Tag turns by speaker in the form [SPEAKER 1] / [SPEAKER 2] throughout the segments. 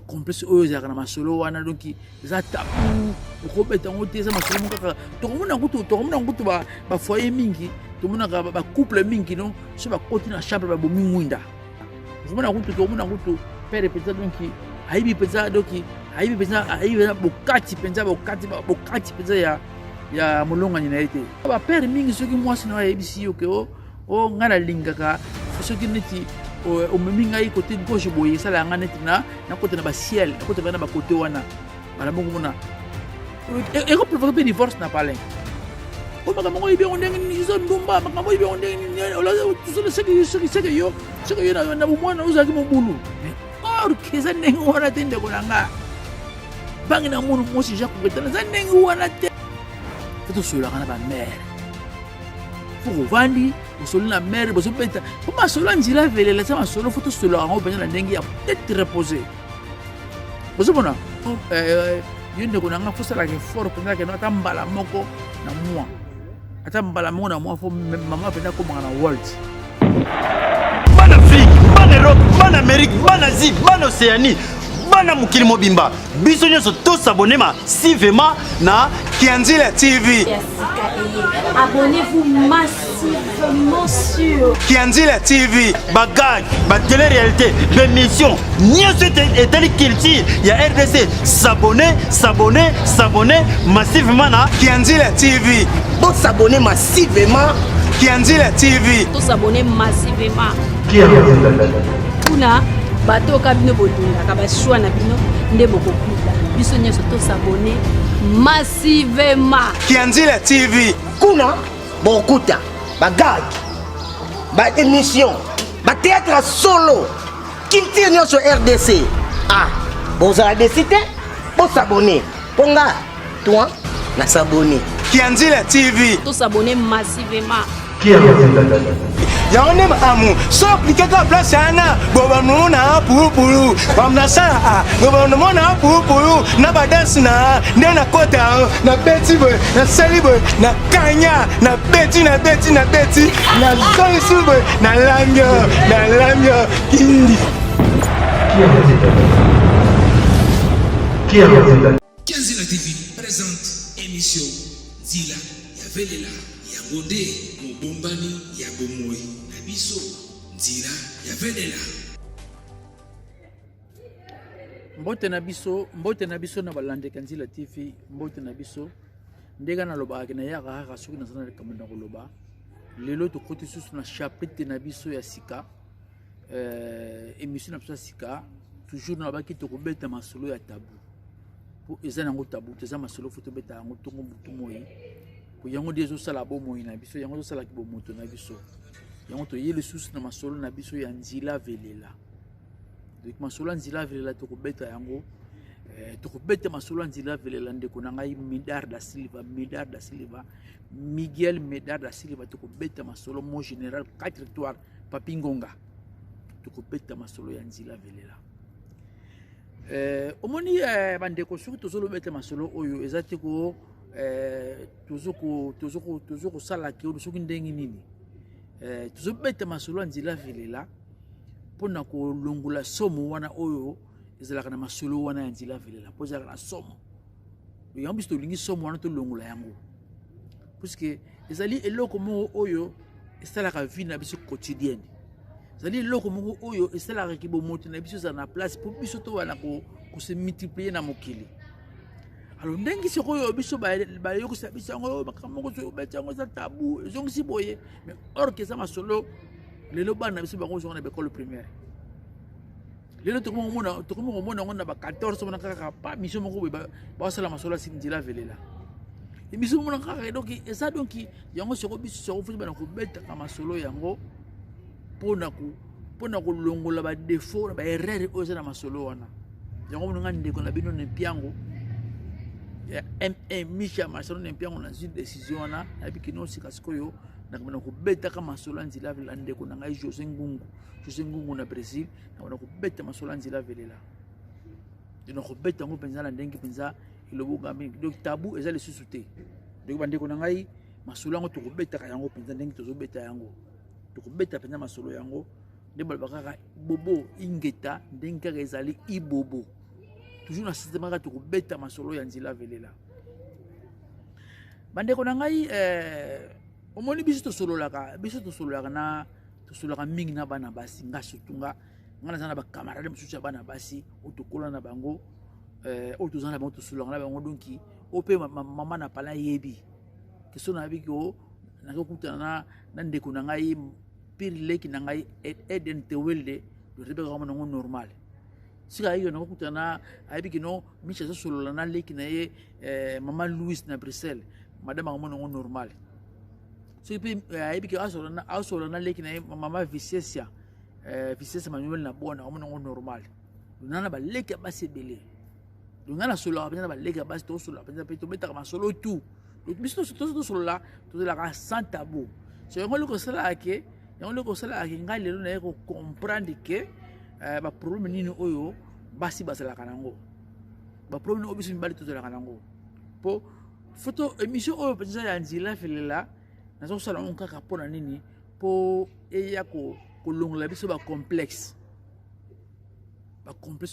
[SPEAKER 1] complexe oyo za kana masolo wana donc za tabu ko beta ngote za masolo mukaka to komona ngutu ba foyer mingi to mona ba couple mingi non so ba koti na chambre ba bomi mwinda komona ngutu pere peza donc aibi peza donc aibi peza bokati peza ya molonga ni na ete ba pere mingi soki mwasi na aibi yo ke o ngana lingaka soki neti o meminga yi côté gauche boye sala nga neti na côté na ba ciel na côté na ba côté wana bana bongo mona e ko provoquer divorce na parler o baka mongo ibe on ndenge ni zo ndumba baka mongo ibe on ndenge ni ola tout ça c'est que yo na mwana uzaki mobulu or keza ndenge wana tende ko nanga bangi na munu mosi ja ko betana za ndenge wana te to sula kana ba mère pour vandi solo na mère boso beta comment solo nzila velela sama solo photo solo en obenya na ndenge ya peut-être reposer boso bona yende ko nanga fosala ke fort pendant que nata mbala moko na moi fo maman penda ko mangana world
[SPEAKER 2] bana Afrique bana Europe bana Amérique bana Asie bana Océanie bana mukili mobimba biso nyonso to s'abonner massivement na Kianzila TV.
[SPEAKER 3] Abonnez-vous massivement sur
[SPEAKER 2] Kianzila TV. Bagage, ba télé-réalité, l'émission, nyonso etali culture ya RDC. S'abonner massivement na Kianzila TV.
[SPEAKER 4] Pour s'abonner massivement
[SPEAKER 2] Kianzila TV.
[SPEAKER 3] Pour s'abonner massivement.
[SPEAKER 4] Kuna
[SPEAKER 3] bato kabino bodunga ka ba choix na bino nde bokokula biso nyonso to s'abonner massivement
[SPEAKER 2] Kianzila TV.
[SPEAKER 4] Kuna bokuta bagage ba émission ba théâtre solo culture nyonso RDC vous avez décidé pour s'abonner ponga toi na s'abonner
[SPEAKER 2] Kianzila TV.
[SPEAKER 3] to s'abonner massivement
[SPEAKER 2] Yaone amu so appliquer la place yana boba muna pupulu bamna saa boba muna pupulu na badance na ndena kota na beti boy na saliboy na kanya na beti na zoisuboy na lamyo kindi
[SPEAKER 5] Kianzila TV présente émission Zila ya velela ya gonde mobombani ya bomoi na biso Zila ya velela
[SPEAKER 1] mbote na biso na balande Kianzila TV mbote na biso ndega na loba na yaka ka soki na sana kamenda ko loba lelo to côté sous na chapitre na biso ya sika émission na biso ya sika toujours na baki to ko beta masolo ya tabu pour ezana ngo tabu teza masolo foto beta ngo tongo mutu moyi ko yango dezo sala bo moyi na biso yango sala ki bo moto na biso yango to yele sous na masolo na biso ya nzila velela donc masolo ya nzila velela to ko beta yango to ko beta masolo ya nzila velela ndeko na ngai Medard da Silva Miguel Medard da Silva to ko beta masolo mon général 4 étoiles Papingonga to ko beta masolo ya nzila velela omoni bandeko soki tozolo beta masolo oyo ezati ko tozoko sala ki oyo soki ndenge nini tozo beta masolo ya nzila velela pona ko longola somo wana oyo ezalaka na masolo wana ya nzila velela po ezalaka na somo yango biso tolingi somo wana tolongola yango puisque ezali eloko moko oyo esalaka vie na biso quotidienne ezali eloko moko oyo esalaka ki bomoto na biso ezala na place po biso to wana ko se multiplier na mokili alors ndenge sikoyo biso bayokisa biso yango makambo moko so beta yango za tabu ezongisi boye mais or que ça masolo lelo bana biso bango zo na école primaire lelo to ko mona ngona ba 14 mona kaka pa mission moko ba sala masolo sinzila velela mission mona kaka donc eza donc yango siko biso so futi bana ko beta ka masolo yango pona ko longola ba défaut ba erreur oza na masolo wana yango mona ndeko na bino ne piango ya misha masolo ne piango na une décision wana abiki no sikasikoyo na kama ko beta ka masolo nzila vela ndeko na ngai José Ngungu na Brésil na ko beta masolo nzila velela dino ko beta ngo penza na ndenge penza ilobo ngambi donc tabu eza le susute donc bandeko na ngai masolo ngo to ko beta ka yango penza ndenge to zo beta yango to ko beta penza masolo yango nde balbaka bobo ingeta ndenge ezali ibobo toujours na système ka to ko beta masolo ya nzila velela bande ko na ngai omoni biso to sololaka na to sololaka mingi na bana basi nga sutunga ngana zana ba camarade mususu bana basi otokola na bango otozana bango to sololaka na bango donki ope mama na pala yebi keso na biko na kokutana na ndeko na ngai pire leki na ngai Eden Tewelde do rebeka kama ngo normal sika hiyo na kokutana ayibiki no misha so solola na leki na ye mama Louis na Bruxelles madame kama ngo normal so ipi ayibiki asola na leki na ye mama Vicesia Manuel na bona kama ngo normal nana ba leki basi bele ngana solo abena ba leki basi to solo abena pe to beta kama solo tout biso to solo la to la ka sans tabou so ngolo ko sala ake ngai lelo na ko comprendre que ba problème nini oyo basi basala kanango ba problème obiso mbali to la kanango po photo émission oyo penza ya nzila felela na so sala on kaka pona nini po eya ko longola biso ba complexe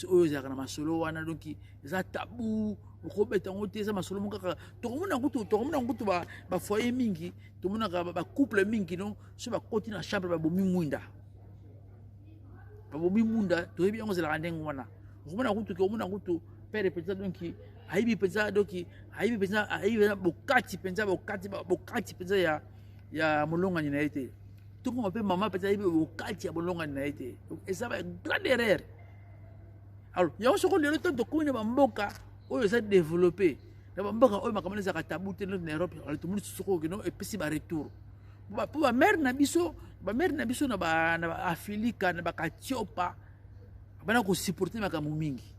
[SPEAKER 1] oyo za kana masolo wana donc za tabou ko beta ngote za masolo kaka to mona ngutu ba foyer mingi to mona ba couple mingi no so ba koti na chambre ba bomi munda to yebi ngo zela ndengo wana ko mona ngutu pere penza donc aibi penza bokati penza ya molonga ni na ete to ko pe mama penza aibi bokati ya molonga ni na ete et ça va grande erreur. Alors, il y a aussi le temps de connaître Bamboka, où ils ont développé. Bamboka, où ils ont commencé à tabouter en Europe, tout le monde se trouve et puis c'est un retour. Pour la mère Nabiso, na Afrika, na Katiopa, na ko supporter makamumingi.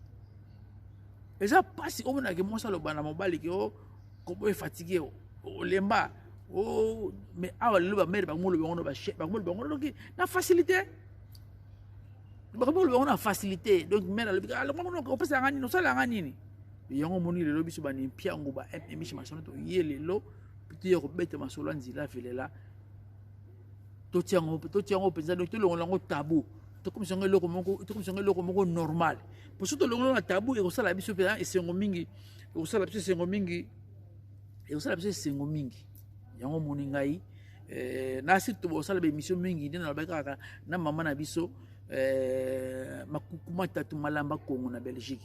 [SPEAKER 1] Et ça passe au moment que moi ça le bana mobile que comme est fatigué, au lemba, mais ah le mère bangolo donc na facilité. On a facilité donc mère on peut ça ngani no sala ngani yango moni le biso bani piango ba emishi masono to yele lo pitiyo ko beta masolo nzila felela to tiango penza donc to longo tabou to comme songa loko moko normal pour surtout longo tabou e ko sala biso pe e sengo mingi yango moni ngai na situ bo sala be mission mingi ndina ba kaka na mama na biso makukuma tatu malamba Congo na Belgique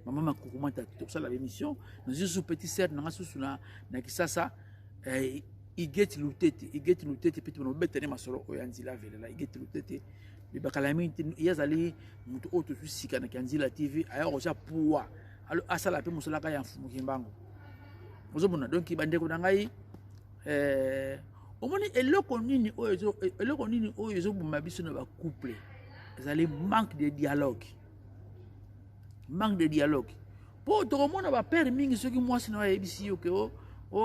[SPEAKER 1] mama makukuma tatu ça la émission nous sous petit sœur na susu na kisasa igeti lutete petit no betene masolo oyanzila velela igeti lutete bibakalami yazali mutu auto susika na kanzila TV ayo ja pouwa alo asala pe musala ka ya mfumu kimbango ozomona donc bandeko na ngai omoni eloko nini oyo zo buma biso na ba couple ezali manque de dialogue po to mona ba père mingi soki mwasi na yebisi yo ke o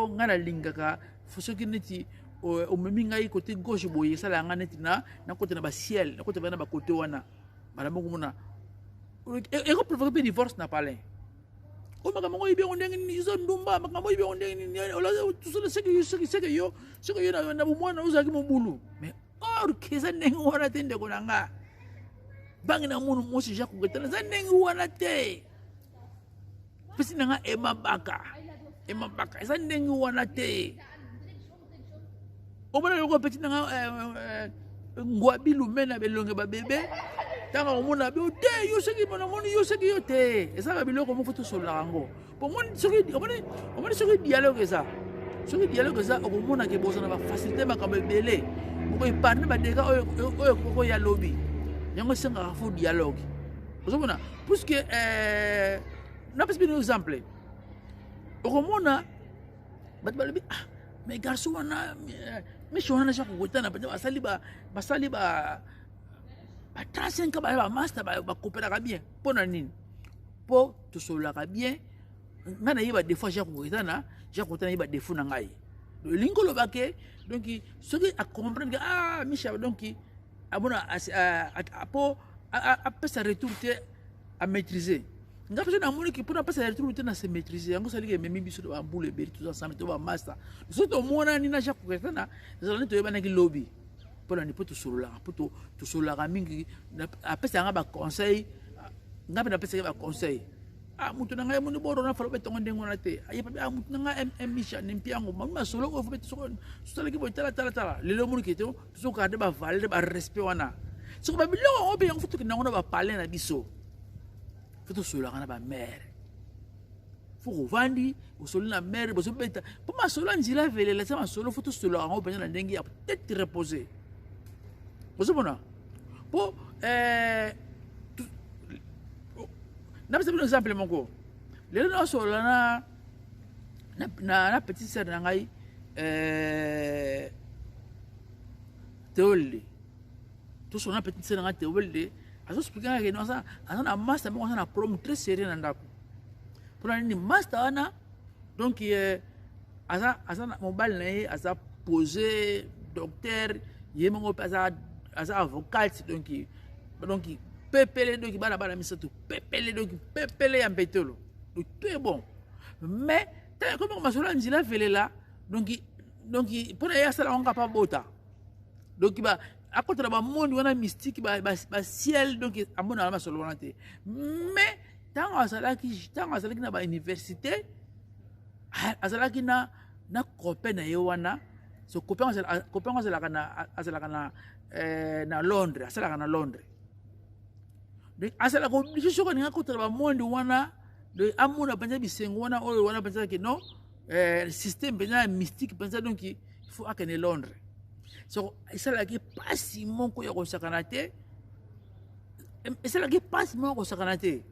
[SPEAKER 1] ngana lingaka fo soki neti o meminga yi côté gauche boye sala ngana neti na côté na ba ciel na côté na ba côté wana bana mo mona e ko provoquer divorce na palais o makambo ibe ondengi ni zo ndumba makambo ibe ondengi ni ola tout ça c'est que yo na mwana uzaki mobulu mais or kesa nengo wana tende ko nanga bangi na munu mosi jaku ketana za nengi wana te pesi nanga emabaka za nengi wana te omona loko peti nanga ngwa bilu mena belonge ba bebe tanga omona be te yo seki bona moni yo seki yo te esa ba biloko mo foto sola ngo po moni soki omoni soki dialogue ça okomona ke bozo na ba facilité makambo ebele ko iparne ba dega oyo ya lobby yango senga fo dialogue ozomona puisque na pesi un exemple okomona bat balobi mais garçon wana mais shona na ko kotana basali ba 35 ba master ba coopérer bien pona nini po to solaka bien ngana yeba des fois j'ai kotana yeba des fois na ngai lingolo bake donc ce qui a comprendre que Michel donc abona après ça retourner à maîtriser ngapo na moni ki pour passer retourner na se maîtriser yango sali ke memi biso ba mbule be tout ensemble to ba master surtout mona ni na ja ko ketana zalani to yebana ki lobby pour la nipoto solola pour to solola mingi après ça nga ba conseil ngapo na pesa ba conseil mutu na ngai moni boro na falo betongo ndengo na te aye pa mutu na ngai emisha nimpiango mama solo ko fubeto so sala ki boitala tala lelo moni keto so ka de ba valeur ba respect wana so ba bilo o be yang futu na ngona ba parler na biso futu solo kana ba mère fuko vandi usolo na mère boso beta po masolo nzila vele la sama solo futu solo ngo banya na ndengi ya peut-être reposer boso bona po na pesa un exemple moko lelo na solo na petite sœur na ngai Théolde tout son petite sœur na Théolde aso expliquer que non ça na master mo na prom très sérieux na ndako pour ni master ana donc asa mobile na asa poser docteur yemongo asa avocat donc pepele donc bana misato pepele donc pepele ya mbetelo donc tout est bon mais comme masolo nzila vele là donc pour ya sala on pas bota donc ba akotra ba monde wana mystique ba ciel donc amona masolo wana te mais tant asalaki na ba université asalaki na copain na ye wana so copain asalaka na Londres asalaka na Londres donc asala ko bisho ko ninga ko traba monde wana de amuna penza bisengo wana oyo wana penza que non système penza mystique penza donc il faut akene Londres so asala ki pasi monko ya ko sakanate asala ki pasi monko sakanate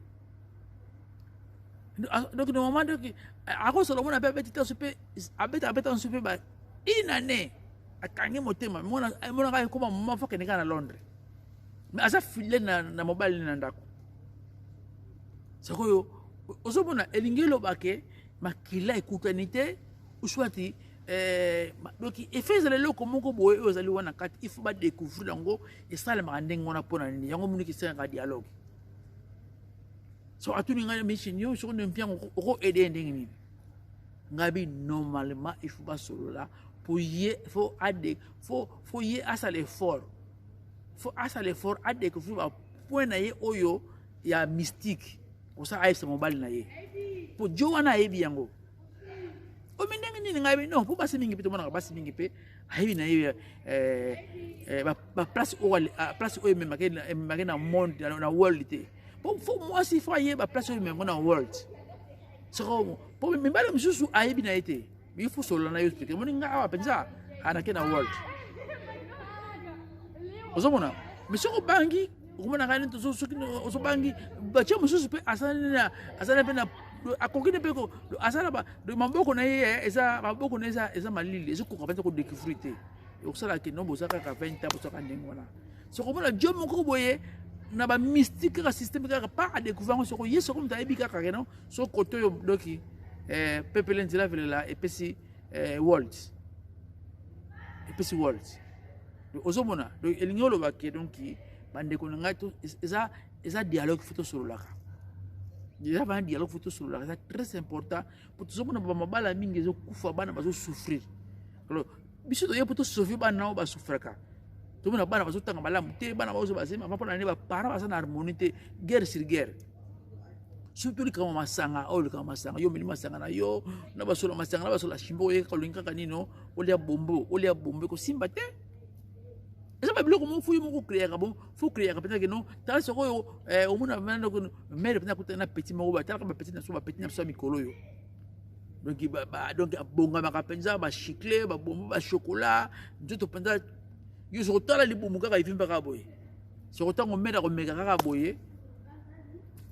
[SPEAKER 1] donc no moment donc ako solo mona bebe tita supe abeta on supe ba inane akange motema mona ka ko mama fo keneka na Londres mais asa filé na mobile na ndako sakoyo ozomona elingelo bake makila ekutanite uswati donc efeza lelo komoko boye ozali wana kati il faut ba découvrir yango et ça le mandeng wana pona ni yango muniki senga dialogue so atuni ngale mission yo so ne mpiango ko aider ndengini ngabi normalement il faut ba solo là pour y faut y asa l'effort faut asa l'effort à découvrir point na ye oyo ya mystique pour ça aïe mobile na ye pour joana ye biango o mindengi ni ngabe non pour basi mingi pe to mona basi mingi pe ayi na ye ba place o même na monde na world te pour moi si faut ye ba place o même na world so pour me bala msusu ayi na ete il faut solo na yo expliquer moni nga penza ana ke na world ozomona monsieur Obangi okomona ngani to so bangi bache mususu pe asana pe na akokine pe ko asala ba de maboko na ye eza maboko na eza malili eza ko kapenta ko découvrir te okusala ke nombo saka ka 20 ans so ka ndenge wana so komona jomo ko boye na ba mystique ka système ka pas à découvrir so ko yeso comme tayebi ka non so koto yo doki pepele nzila vele la epesi world ozomona donc elingolo bake donc bande ko nga to eza dialogue photo sur la déjà un dialogue photo sur la c'est très important pour tout monde ba mabala mingi zo kufa bana bazo souffrir alors biso to yepo to souffrir bana ba souffraka to mona bana bazo tanga malamu te bana bazo basema pa pona ne ba para basa na harmonie guerre sur guerre surtout kama masanga yo mili masanga na yo na basolo masanga na basolo shimbo ye kalinga kanino olia bombo ko simba te eza ba biloko mo fuyi mo ko créer ka bon faut créer ka peut-être que non tala soko yo au mona mena ko mère peut-être ko na petit mo ba tala ka petit na so ba petit na so mikolo yo donc donc bonga ma penza ba chicle ba bombo ba chocolat nzoto penza yo so tala li bombo ka ifimba ka boye so tango mena ko meka ka boye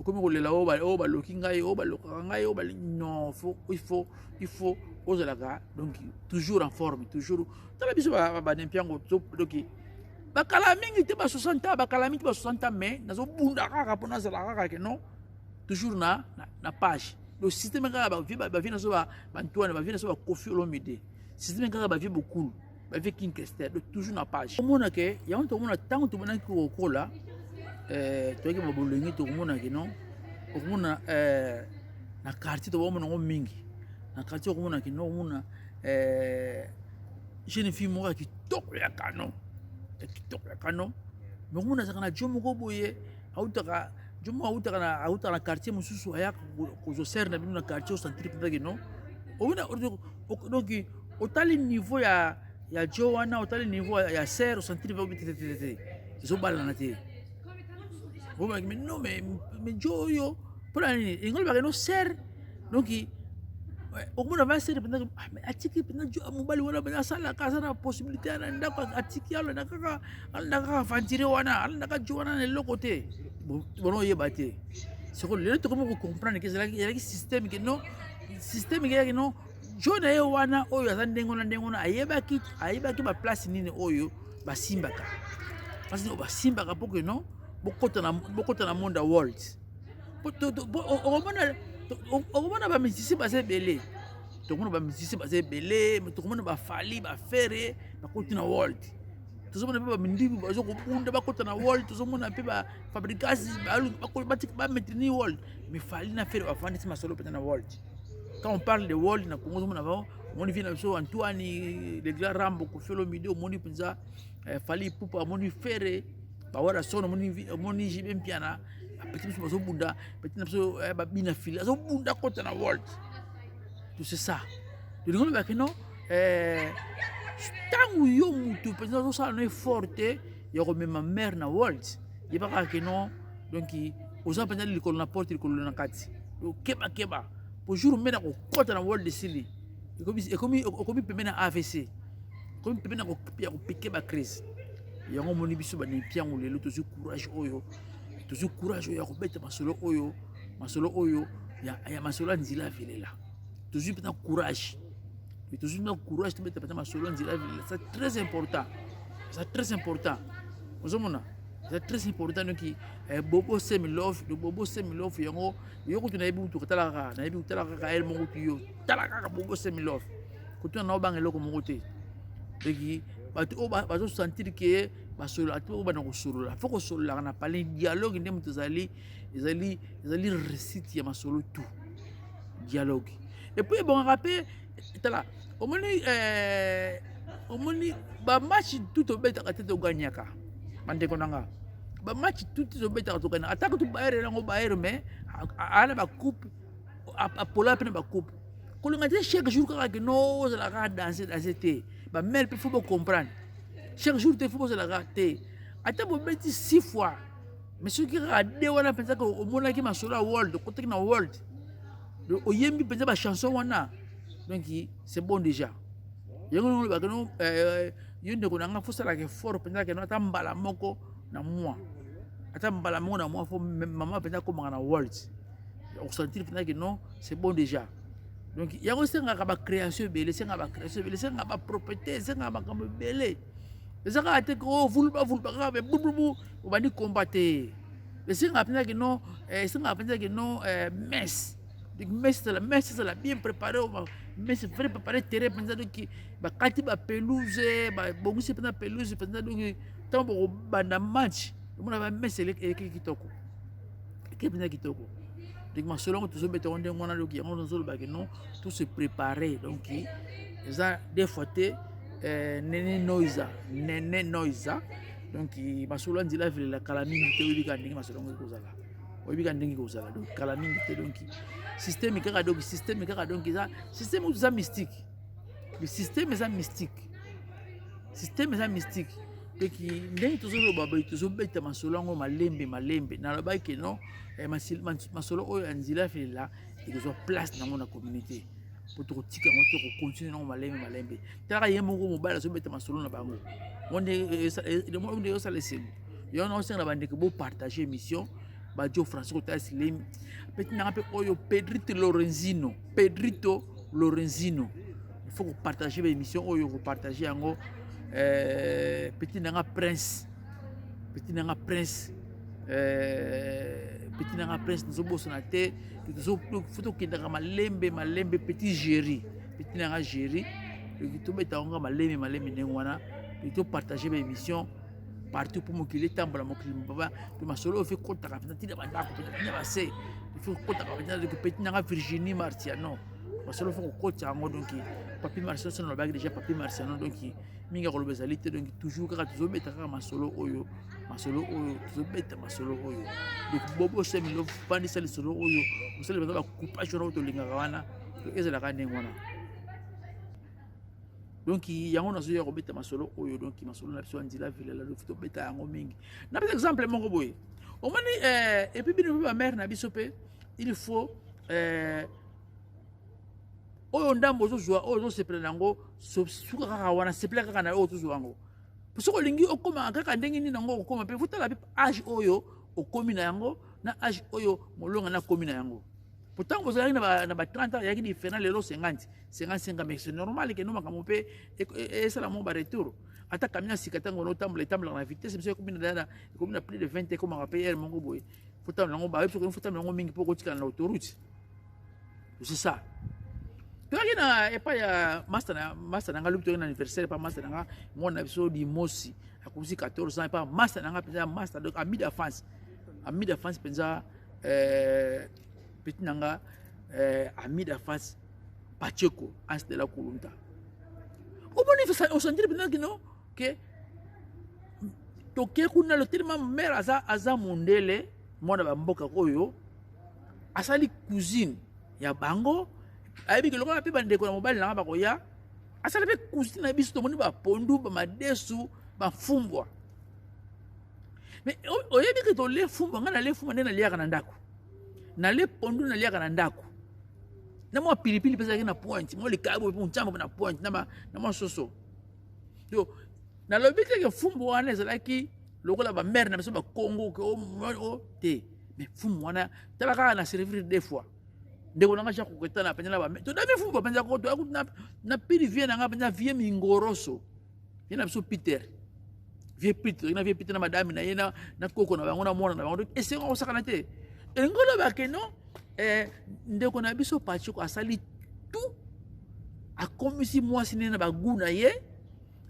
[SPEAKER 1] comme on l'a au balokinga au balokanga au non il faut oser la gars donc toujours en forme toujours tala biso ba nempiango donc bakala mingi te ba 60 ans bakala mingi ba 60 ans mais nazo bunda kaka pona za la kaka non toujours na page le système kaka ba vie na so ba Antoine ba vie na so ba Kofi Olomide système kaka ba vie beaucoup ba vie King Kester toujours na page omona ke ya on to mona tango to mona ko kola toki babolengi tokomona ke non okomona na quartier to bomona ngo mingi na quartier okomona ke non omona jeune fille moko ki toko ya kanon mais okomona zaka na jomo ko boye autaka jomo auta na quartier mususu aya ko ser na bino na quartier au centre peut non ona donc otali niveau ya Joana otali niveau ya ser au centre va bitete zo balana te mais non mais Joyo pour nini ingol ba no ser donc okumuna va ser pendant atiki pendant jo mobali wala bana sala ka sana possibilité ana ndaka atiki ala ndaka fantire wana ala ndaka Joana ne lokote bono yebate c'est que le to comme comprendre que c'est là système que non système que non Joana ye wana oyo azandengo na ndengo na ayebaki ba place nini oyo basimbaka parce que basimbaka pour que non bokota na monde world okomona ba musicien base belé tokomona ba musicien base belé tokomona ba fali ba fere bakoti na world tozomona pe ba mindibi bazo kopunda bakota na world tozomona pe ba fabricasi ba mettre ni world mais fali na fere ba fandi ma solo pe na world. Quand on parle de world na Congo on vient na so Antoine le grand Rambo ko felo mideo moni penza fali pupa moni fere ba wala sono moni jibe mpiana petit peu so bunda petit so ba bina fili so bunda kota na world tout c'est ça de ngolo ba keno tangu yo mutu penza so sa no forte yo ko même mère na world yeba ka keno donc oza penza likolo na porte likolo na kati keba pour jour mena ko kota na world sili ekomi pemena AVC comme pemena ko piquer ba crise yango moni biso ba ne piango lelo tozu courage oyo ya kobeta masolo oyo ya masolo nzila velela tozu pena courage to beta masolo nzila velela c'est très important ozomona c'est très important donc bobo semilove yango yoko tuna yebi to talaka el mongo tuyo talaka bobo semilove ko tuna na bangelo ko mongo te donc bazo sentir que basolo atu bana ko solola faut ko solola na parler dialogue ndem tozali ezali récite ya masolo tout dialogue et puis bon rappel tala omoni ba match tout obeta ka tete oganyaka bande konanga ba match tout obeta ka tokana ataka tu baere ngo baere mais ala ba coupe apola pe ba coupe kolonga te chaque jour ka no za la danser te ba mel pe faut comprendre chaque jour te faut la rater ata bo beti 6 fois mais ce qui radé wana pensa ko omona ki masolo world côté na world o yembi pensa ba chanson wana donc c'est bon déjà yango ba no yonde ko nanga fosala ke fort pensa ke no ata mbala moko na moi faut maman pensa ko na world on sentir pensa que non c'est bon déjà donc yango senga ka ba création belé senga ba propriété senga ba comme belé ezaka ate ko vulba ka bubu obandi combattre senga pensa que non mess c'est la bien préparé mais c'est vrai préparer terrain pensa donc ba kati ba pelouse ba bongusi pensa pelouse pensa donc tambo banda match mona ba mess kitoko pensa kitoko donc ma selon tout ce béton on a donc on zo ba que non tout se préparer donc ça des fois nene noisa donc masolo nzila vile la kalamingi te obi ka ndingi masolo ndingi kozala donc kalamingi te donc système kaka donc ça système tout ça mystique le système est mystique donc ndenge tozolo baba tozobeta masolo ngo malembe na loba ke non masolo oyo nzila vile la ezo place dans mon communauté pour te tika moto ko continuer na malembe tala yemo ko mobala so beta masolo na bango on est ça laisser yo na osengla bande ko partager émission ba jo Francisco Taslim petit na pe oyo Pedrito Lorenzino il faut ko partager l'émission oyo ko partager yango petit na prince nous sommes na te nous photo qui ndaka malembe petit géri petit na géri to beta nga malembe nengwana to partager l'émission partout pour mokiler tambola mokili baba to masolo fait kota ka tina banda ko tina base il faut kota ka tina de petit na Virginie Marciano masolo faut kota ngo donc papi Marciano no bag déjà papi Marciano donc mingi koloba ezali te donc toujours kaka tozobeta kaka masolo oyo tozobeta masolo oyo donc bobo semilo pandisa lisolo oyo osali baza bacoupage wana tolingaka wana ezalaka ndenge wana donc yango nazoya kobeta masolo oyo donc masolo na biso ya nzela vilela donc tobeta yango mingi na par exemple moko boye omoni et puis bino ba mère na biso pe il faut oyo ndambo ozozwa oyo ozosepela nango suka kaka wana sepela kaka na oyo tozwa yango soko olingi okoma kaka ndenge nini nango okoma mpe futala mpe age oyo okomi na yango na age oyo molonga na komi na yango pourtant ozalaki na ba 30 ans yaki diferent lelo 50 mais c'est normal que no makambo mpe esala mo ba retour ata kamina sika tango no tambola na vitesse monsieur komi na plus de 20 comme rappeler mongo boy futala nango ba yebso futala nango mingi poko tika na autoroute c'est ça. Toki na epa ya master nanga luki na anniversaire pa master nanga mon episode di mosi akusi 14 ans pa master nanga penza master donc ami d'enfance penza petit nanga ami d'enfance Pacheco as de la Kulunta. O boni fa o sentir penza kino que toke kuna le tellement mère aza mondele mona ba mboka koyo asali cousine ya bango ayebi ke lokona pe bandeko na mobali nanga bakoya asala pe cousine na biso tomoni bapondu bamadesu bafumbwa mais oyebi ke tole fumbwa nga na le fumbwa nde naliaka na ndako na le pondu naliaka na ndako na mwa pilipili mpe ezalaki na pointe mwa likabo mpe nchambo na pointe na mwa soso yo nalobi te ke fumbwa wana ezalaki lokola bamere na biso bakongo ke te mais fumbwa wana tala kaka na servir deux fois ndeko nanga cha koketana penza ba to davi fumba penza ko to na pili vie nanga penza vie mingoroso yena biso Peter vie Peter na madame na yena na koko na bango na mona na bango ese ko sakana te ngolo ba ke no ndeko na biso Pacheco asali tout akomisi mwasi nena baguna ye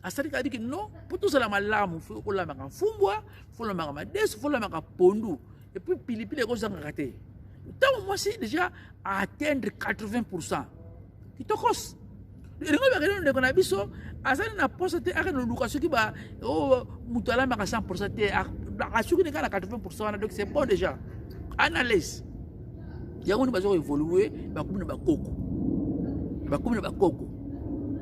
[SPEAKER 1] asali ka diki no puto sala malamu fo ko la maka fumbwa fo la maka madesu fo la maka pondu et puis pilipili ko zanga kate. Donc moi c'est déjà à atteindre 80%. Qui te cause. Le ngolo ba ko na biso asali na poste aka no luka soki ba o mutala maka 100% te asuki ne kala 80% donc c'est bon déjà. Analyse. Yango ni bazo évoluer ba kumina ba koko.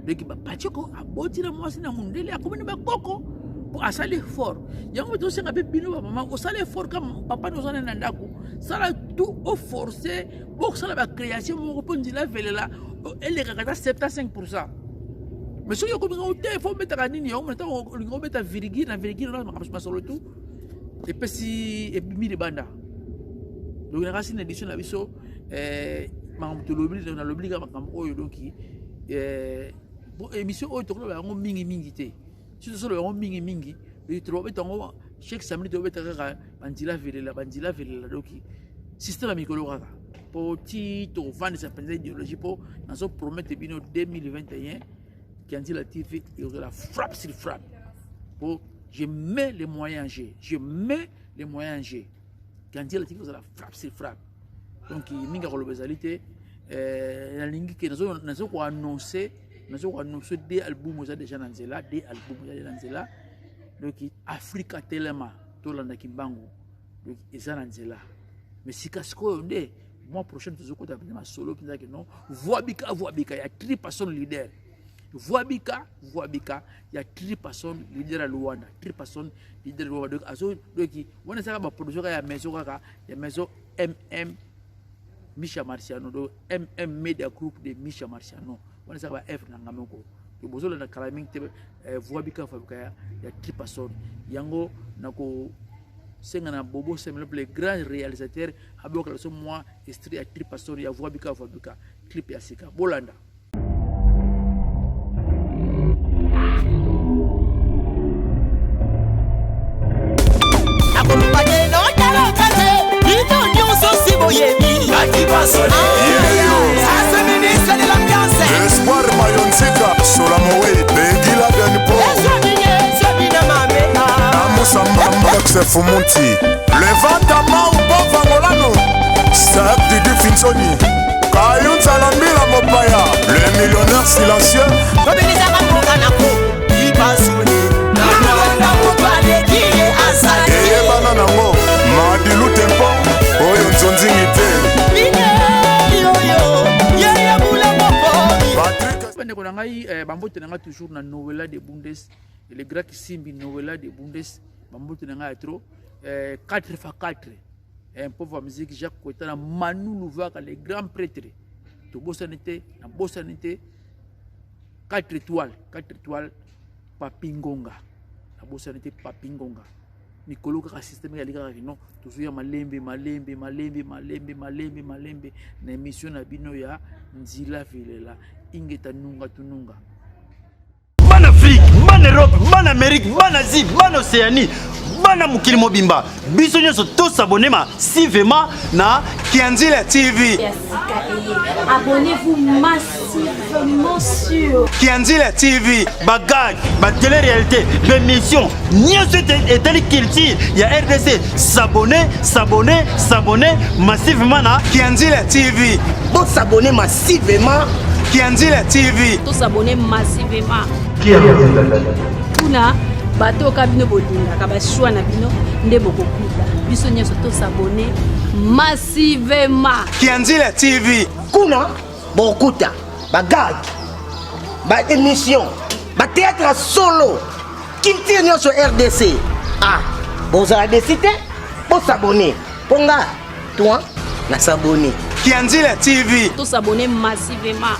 [SPEAKER 1] Donc ba Pacheco aboti na mwasi na mundele akumina ba koko. Pour asali fort yango to senga pe bino ba mama osale fort comme papa nous en na ndako sala tout au forcer pour sala ba création mo ko ndila velela ele ka 75% mais so yo ko ngo te fo metaka nini yo mo ta ngo beta virgule na makapso masolo tout et puis si et mi de banda donc na racine édition na biso makam to l'oblige makam oyo donc émission oyo to ko ba ngo mingi te si tu sors le mingi et tu vas ton chaque samedi tu vas être bandila velela donc système amicolo kaka petit to vendre sa pensée idéologie pour dans son promettre bino 2021 quand la TV il y aura la frappe sur frappe pour je mets les moyens en jeu quand la TV la frappe sur frappe donc minga ko lobezalité la lingi que nazo ko annoncer deux albums déjà dans Nzela, donc Africa Telema, Tolanda Kimbangu, donc ils dans Nzela. Mais si Casco est mois prochain, tu as ma solo, que non, voix bika, il y a 3 personnes leaders. Voix bika, il y a 3 personnes leaders à Luanda, 3 personnes leaders à Luanda. Donc, on a ça, production, il y a maison MM Misha Marciano, donc MM Media Group de Misha Marciano. On est à F Nangamoko. Le besoin de calaming voix bika fabrica il y a 3 personnes. Yango nako sengana bobo c'est le grand réalisateur abok la so moi estri à 3 personnes il y a voix bika fabrica clip ya sika Bolanda.
[SPEAKER 6] Accompagné non tala kate, ito nyonso siboyebi. Akibasole. De l'ambiance
[SPEAKER 7] Espoir Mayonzika Solamowe Begila Benpo Namusamba Mbakse Fumunti Levanta Mau Bovangolano Sak Didi Finsoni Kayun Salambila Mopaya Le millionnaire silencieux
[SPEAKER 6] Mobiliza Kambokanako Ibas
[SPEAKER 1] bandeko na ngai bambote na ngai toujours na novela de Bundes le grand Kisimbi novela de Bundes bambote na ngai trop 4x4 un pauvre musique Jacques Kotana Manu Louvaka le grand prêtre to bosanité na bosanité 4 étoiles Papingonga na bosanité Papingonga Nikolo kaka système ya lika kino toujours ya malembe na émission na bino ya Nzila Vilela ingeta nunga tununga
[SPEAKER 8] Ban Afrique, ban Europe, ban Amérique, ban Asie, ban Océanie, ban mukili mobimba. Biso nyonso tous abonner massivement na
[SPEAKER 2] Kianzila TV.
[SPEAKER 3] Abonnez-vous massivement sur
[SPEAKER 2] Kianzila TV.
[SPEAKER 8] Bagag, ba télé-réalité, l'émission, nyonso etali culture ya RDC. S'abonner massivement na
[SPEAKER 2] Kianzila TV.
[SPEAKER 4] Bon s'abonner massivement.
[SPEAKER 2] Kianzila TV.
[SPEAKER 3] tous abonnés massivement. Kuna bato kabino bolinga kabashwa na bino nde bokokuta biso nyonso tous abonnés massivement.
[SPEAKER 2] Kianzila TV.
[SPEAKER 4] Kuna bokuta bagag ba émission ba théâtre solo culture nyonso RDC. Ah, vous avez décidé pour s'abonner. Ponga, toi, na s'abonner.
[SPEAKER 2] Kianzila TV.
[SPEAKER 3] Tous abonnés massivement.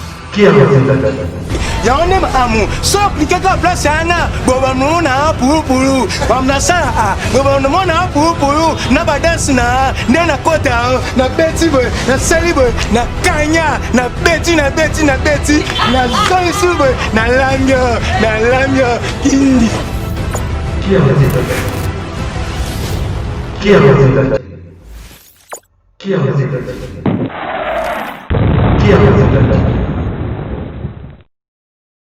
[SPEAKER 2] Yaone amu so appliquer ka place ana boba muna pupulu bamna sa boba muna pupulu na badance na ndena kota na beti boy na seli boy na kanya na beti na zoi sube na lamyo kindi Qui a